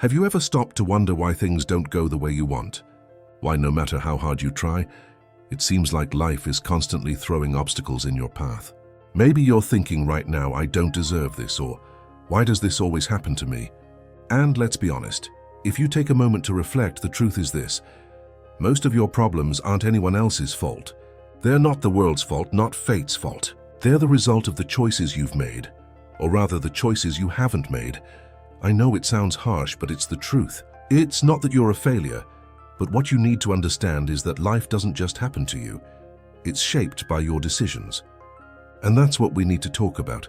Have you ever stopped to wonder why things don't go the way you want? Why, no matter how hard you try, it seems like life is constantly throwing obstacles in your path. Maybe you're thinking right now, I don't deserve this, or why does this always happen to me? And let's be honest, if you take a moment to reflect, the truth is this: most of your problems aren't anyone else's fault. They're not the world's fault, not fate's fault. They're the result of the choices you've made, or rather the choices you haven't made. I know it sounds harsh, but it's the truth. It's not that you're a failure, but what you need to understand is that life doesn't just happen to you. It's shaped by your decisions. And that's what we need to talk about.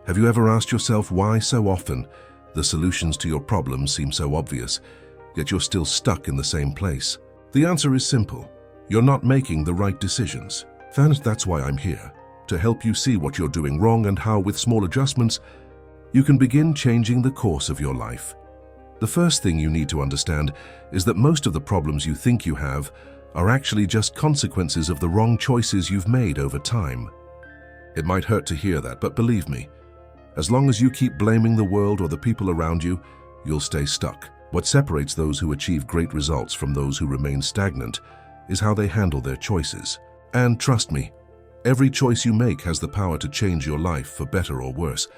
Have you ever asked yourself why so often the solutions to your problems seem so obvious, yet you're still stuck in the same place? The answer is simple. You're not making the right decisions. And that's why I'm here, to help you see what you're doing wrong and how, with small adjustments, you can begin changing the course of your life. The first thing you need to understand is that most of the problems you think you have are actually just consequences of the wrong choices you've made over time. It might hurt to hear that, but believe me, as long as you keep blaming the world or the people around you, you'll stay stuck. What separates those who achieve great results from those who remain stagnant is how they handle their choices. And trust me, every choice you make has the power to change your life for better or worse.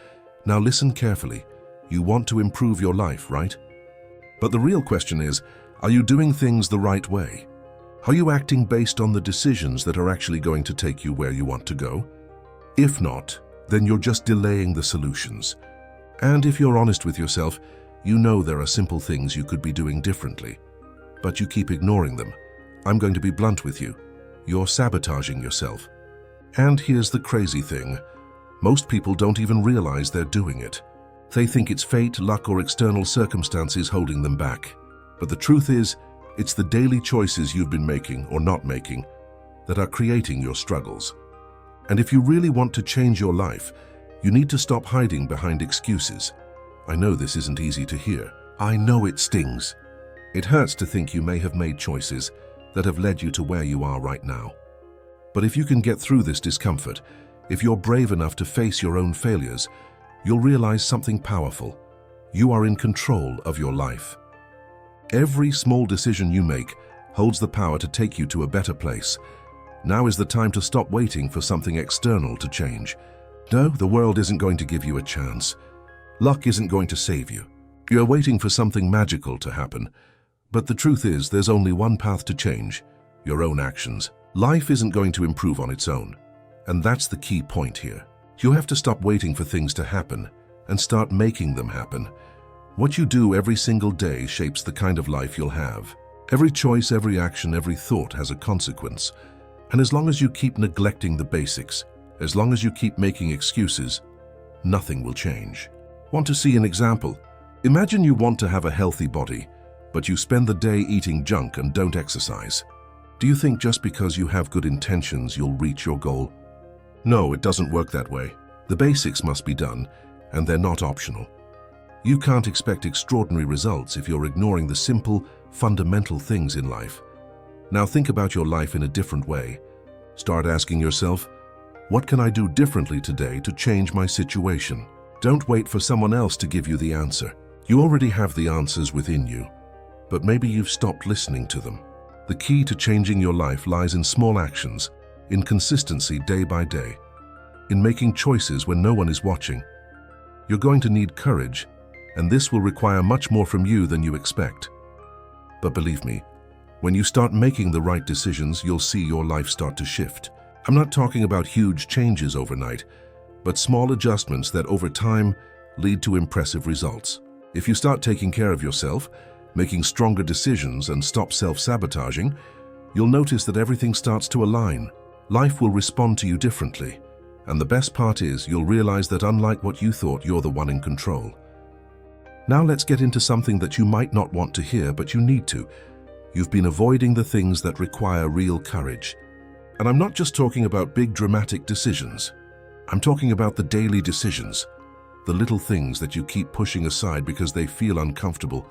Now listen carefully. You want to improve your life, right? But the real question is, are you doing things the right way? Are you acting based on the decisions that are actually going to take you where you want to go? If not, then you're just delaying the solutions. And if you're honest with yourself, you know there are simple things you could be doing differently, but you keep ignoring them. I'm going to be blunt with you. You're sabotaging yourself. And here's the crazy thing. Most people don't even realize they're doing it. They think it's fate, luck, or external circumstances holding them back. But the truth is, it's the daily choices you've been making or not making that are creating your struggles. And if you really want to change your life, you need to stop hiding behind excuses. I know this isn't easy to hear. I know it stings. It hurts to think you may have made choices that have led you to where you are right now. But if you can get through this discomfort, if you're brave enough to face your own failures, you'll realize something powerful. You are in control of your life. Every small decision you make holds the power to take you to a better place. Now is the time to stop waiting for something external to change. No, the world isn't going to give you a chance. Luck isn't going to save you. You're waiting for something magical to happen. But the truth is, there's only one path to change: your own actions. Life isn't going to improve on its own. And that's the key point here. You have to stop waiting for things to happen and start making them happen. What you do every single day shapes the kind of life you'll have. Every choice, every action, every thought has a consequence. And as long as you keep neglecting the basics, as long as you keep making excuses, nothing will change. Want to see an example? Imagine you want to have a healthy body, but you spend the day eating junk and don't exercise. Do you think just because you have good intentions you'll reach your goal? No, it doesn't work that way. The basics must be done, and they're not optional. You can't expect extraordinary results if you're ignoring the simple, fundamental things in life. Now think about your life in a different way. Start asking yourself, what can I do differently today to change my situation? Don't wait for someone else to give you the answer. You already have the answers within you, but maybe you've stopped listening to them. The key to changing your life lies in small actions, in consistency day by day, in making choices when no one is watching. You're going to need courage, and this will require much more from you than you expect. But believe me, when you start making the right decisions, you'll see your life start to shift. I'm not talking about huge changes overnight, but small adjustments that over time lead to impressive results. If you start taking care of yourself, making stronger decisions, and stop self-sabotaging, you'll notice that everything starts to align. Life will respond to you differently. And the best part is, you'll realize that unlike what you thought, you're the one in control. Now let's get into something that you might not want to hear, but you need to. You've been avoiding the things that require real courage. And I'm not just talking about big dramatic decisions. I'm talking about the daily decisions, the little things that you keep pushing aside because they feel uncomfortable.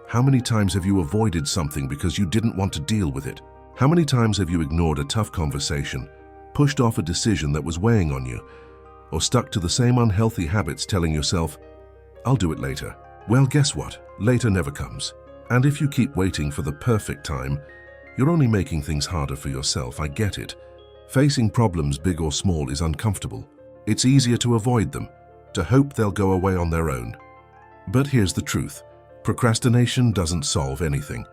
How many times have you avoided something because you didn't want to deal with it? How many times have you ignored a tough conversation, pushed off a decision that was weighing on you, or stuck to the same unhealthy habits telling yourself, I'll do it later? Well, guess what? later never comes. And if you keep waiting for the perfect time, you're only making things harder for yourself. I get it. Facing problems, big or small, is uncomfortable. It's easier to avoid them, to hope they'll go away on their own. But here's the truth. Procrastination doesn't solve anything.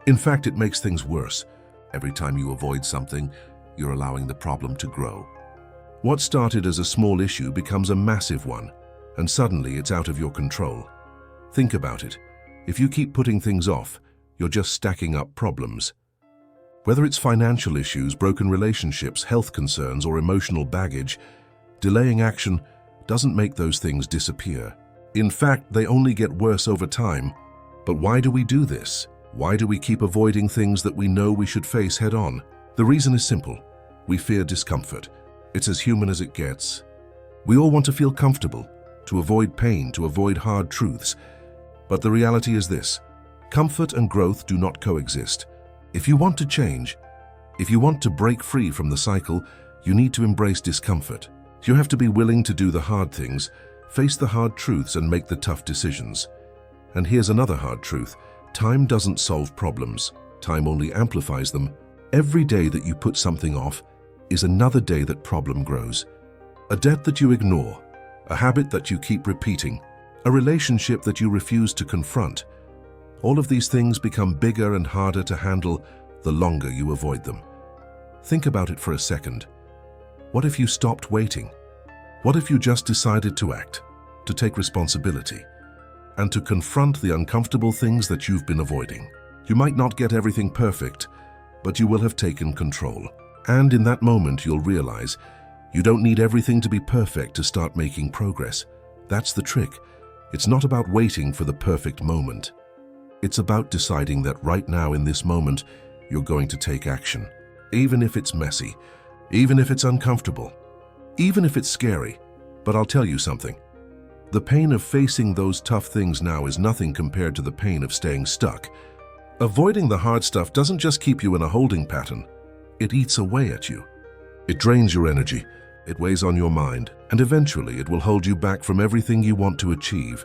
In fact, it makes things worse. Every time you avoid something, you're allowing the problem to grow. What started as a small issue becomes a massive one, and suddenly it's out of your control. Think about it. If you keep putting things off, you're just stacking up problems. Whether it's financial issues, broken relationships, health concerns, or emotional baggage, delaying action doesn't make those things disappear. In fact, they only get worse over time. But why do we do this? Why do we keep avoiding things that we know we should face head-on? The reason is simple. We fear discomfort. It's as human as it gets. We all want to feel comfortable, to avoid pain, to avoid hard truths. But the reality is this: comfort and growth do not coexist. If you want to change, if you want to break free from the cycle, you need to embrace discomfort. You have to be willing to do the hard things, face the hard truths, and make the tough decisions. And here's another hard truth. Time doesn't solve problems. Time only amplifies them. Every day that you put something off is another day that problem grows. A debt that you ignore, a habit that you keep repeating, a relationship that you refuse to confront. All of these things become bigger and harder to handle the longer you avoid them. Think about it for a second. What if you stopped waiting? What if you just decided to act, to take responsibility, and to confront the uncomfortable things that you've been avoiding? You might not get everything perfect, but you will have taken control. And in that moment, you'll realize you don't need everything to be perfect to start making progress. That's the trick. It's not about waiting for the perfect moment. It's about deciding that right now in this moment, you're going to take action. Even if it's messy, even if it's uncomfortable, even if it's scary. But I'll tell you something. The pain of facing those tough things now is nothing compared to the pain of staying stuck. Avoiding the hard stuff doesn't just keep you in a holding pattern. It eats away at you. It drains your energy. It weighs on your mind, and eventually it will hold you back from everything you want to achieve.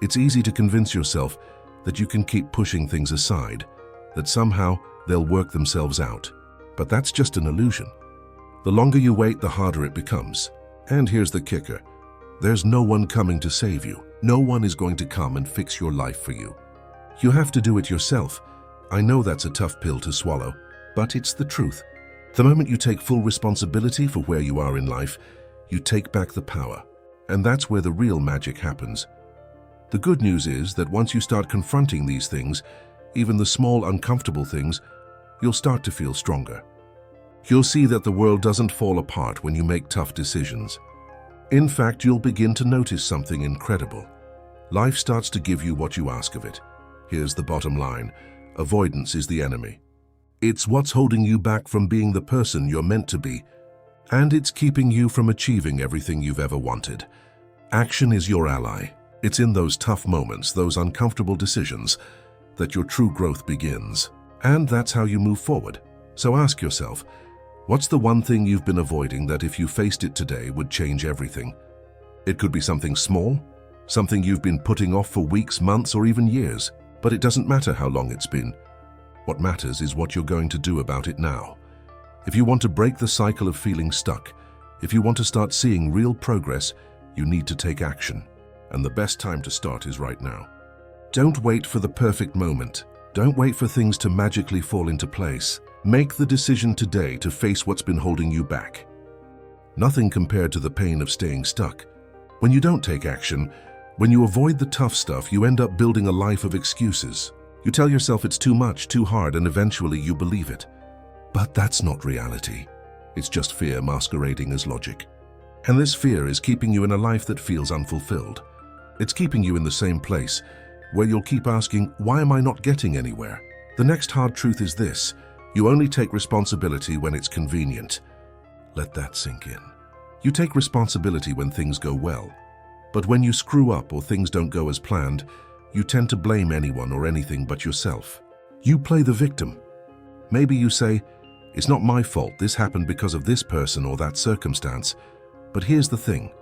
It's easy to convince yourself that you can keep pushing things aside, that somehow they'll work themselves out. But that's just an illusion. The longer you wait, the harder it becomes. And here's the kicker. There's no one coming to save you. No one is going to come and fix your life for you. You have to do it yourself. I know that's a tough pill to swallow, but it's the truth. The moment you take full responsibility for where you are in life, you take back the power. And that's where the real magic happens. The good news is that once you start confronting these things, even the small, uncomfortable things, you'll start to feel stronger. You'll see that the world doesn't fall apart when you make tough decisions. In fact, you'll begin to notice something incredible. Life starts to give you what you ask of it. Here's the bottom line. Avoidance is the enemy. It's what's holding you back from being the person you're meant to be, and it's keeping you from achieving everything you've ever wanted. Action is your ally. It's in those tough moments, those uncomfortable decisions, that your true growth begins. And that's how you move forward. So ask yourself, what's the one thing you've been avoiding that if you faced it today would change everything? It could be something small, something you've been putting off for weeks, months, or even years. But it doesn't matter how long it's been. What matters is what you're going to do about it now. If you want to break the cycle of feeling stuck, if you want to start seeing real progress, you need to take action. And the best time to start is right now. Don't wait for the perfect moment. Don't wait for things to magically fall into place. Make the decision today to face what's been holding you back. Nothing compared to the pain of staying stuck. When you don't take action, when you avoid the tough stuff, you end up building a life of excuses. You tell yourself it's too much, too hard, and eventually you believe it. But that's not reality. It's just fear masquerading as logic. And this fear is keeping you in a life that feels unfulfilled. It's keeping you in the same place, where you'll keep asking, why am I not getting anywhere? The next hard truth is this: you only take responsibility when it's convenient. Let that sink in. You take responsibility when things go well. But when you screw up or things don't go as planned, you tend to blame anyone or anything but yourself. You play the victim. Maybe you say, it's not my fault, this happened because of this person or that circumstance. But here's the thing.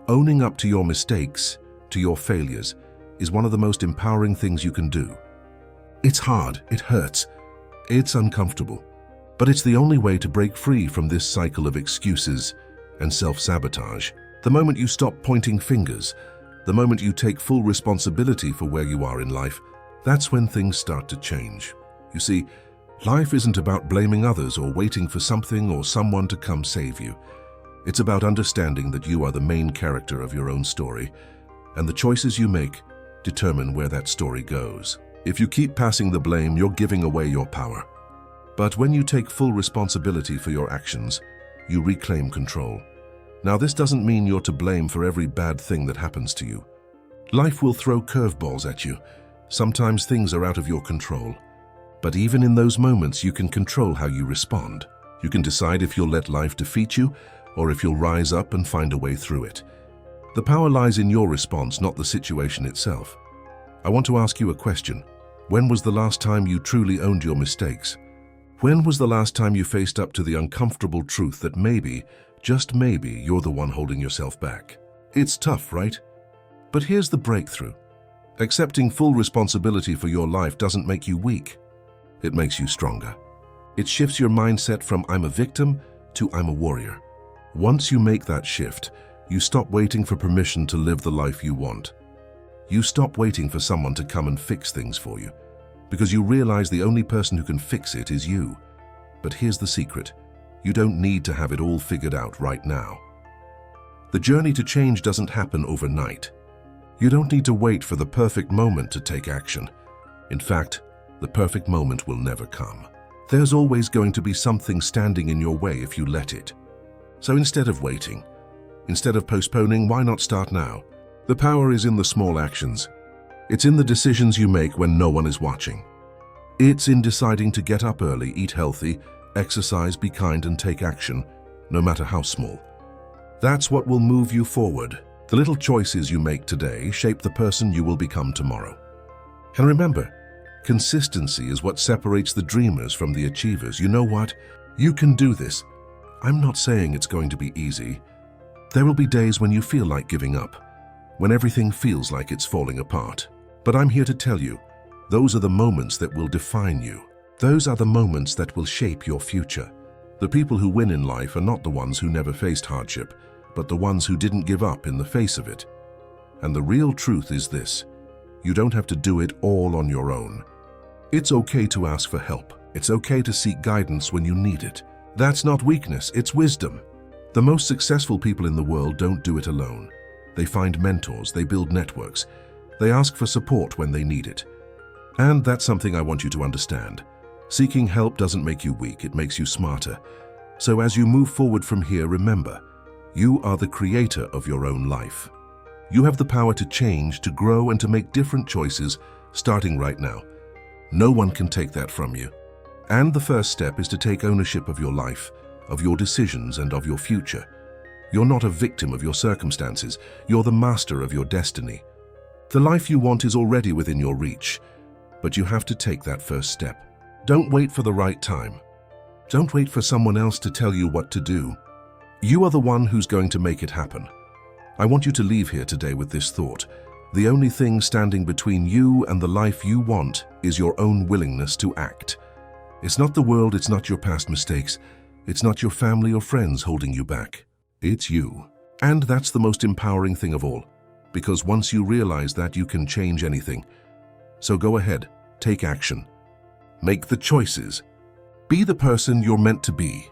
Owning up to your mistakes, to your failures, is one of the most empowering things you can do. It's hard, it hurts, it's uncomfortable, but it's the only way to break free from this cycle of excuses and self-sabotage. The moment you stop pointing fingers, the moment you take full responsibility for where you are in life, that's when things start to change. You see, life isn't about blaming others or waiting for something or someone to come save you. It's about understanding that you are the main character of your own story, and the choices you make determine where that story goes. If you keep passing the blame, you're giving away your power. But when you take full responsibility for your actions, you reclaim control. Now, this doesn't mean you're to blame for every bad thing that happens to you. Life will throw curveballs at you. Sometimes things are out of your control. But even in those moments, you can control how you respond. You can decide if you'll let life defeat you or if you'll rise up and find a way through it. The power lies in your response, not the situation itself. I want to ask you a question. When was the last time you truly owned your mistakes? When was the last time you faced up to the uncomfortable truth that maybe, just maybe, you're the one holding yourself back? It's tough, right? But here's the breakthrough. Accepting full responsibility for your life doesn't make you weak. It makes you stronger. It shifts your mindset from "I'm a victim" to "I'm a warrior." Once you make that shift, you stop waiting for permission to live the life you want. You stop waiting for someone to come and fix things for you, because you realize the only person who can fix it is you. But here's the secret. You don't need to have it all figured out right now. The journey to change doesn't happen overnight. You don't need to wait for the perfect moment to take action. In fact, the perfect moment will never come. There's always going to be something standing in your way if you let it. So instead of waiting, instead of postponing, why not start now? The power is in the small actions. It's in the decisions you make when no one is watching. It's in deciding to get up early, eat healthy, exercise, be kind, and take action, no matter how small. That's what will move you forward. The little choices you make today shape the person you will become tomorrow. And remember, consistency is what separates the dreamers from the achievers. You know what? You can do this. I'm not saying it's going to be easy. There will be days when you feel like giving up, when everything feels like it's falling apart. But I'm here to tell you, those are the moments that will define you. Those are the moments that will shape your future. The people who win in life are not the ones who never faced hardship, but the ones who didn't give up in the face of it. And the real truth is this: you don't have to do it all on your own. It's okay to ask for help. It's okay to seek guidance when you need it. That's not weakness, it's wisdom. The most successful people in the world don't do it alone. They find mentors, they build networks, they ask for support when they need it. And that's something I want you to understand. Seeking help doesn't make you weak, it makes you smarter. So as you move forward from here, remember, you are the creator of your own life. You have the power to change, to grow, and to make different choices starting right now. No one can take that from you. And the first step is to take ownership of your life, of your decisions, and of your future. You're not a victim of your circumstances. You're the master of your destiny. The life you want is already within your reach, but you have to take that first step. Don't wait for the right time. Don't wait for someone else to tell you what to do. You are the one who's going to make it happen. I want you to leave here today with this thought. The only thing standing between you and the life you want is your own willingness to act. It's not the world, it's not your past mistakes, it's not your family or friends holding you back. It's you. And that's the most empowering thing of all, because once you realize that, you can change anything. So go ahead, take action. Make the choices. Be the person you're meant to be.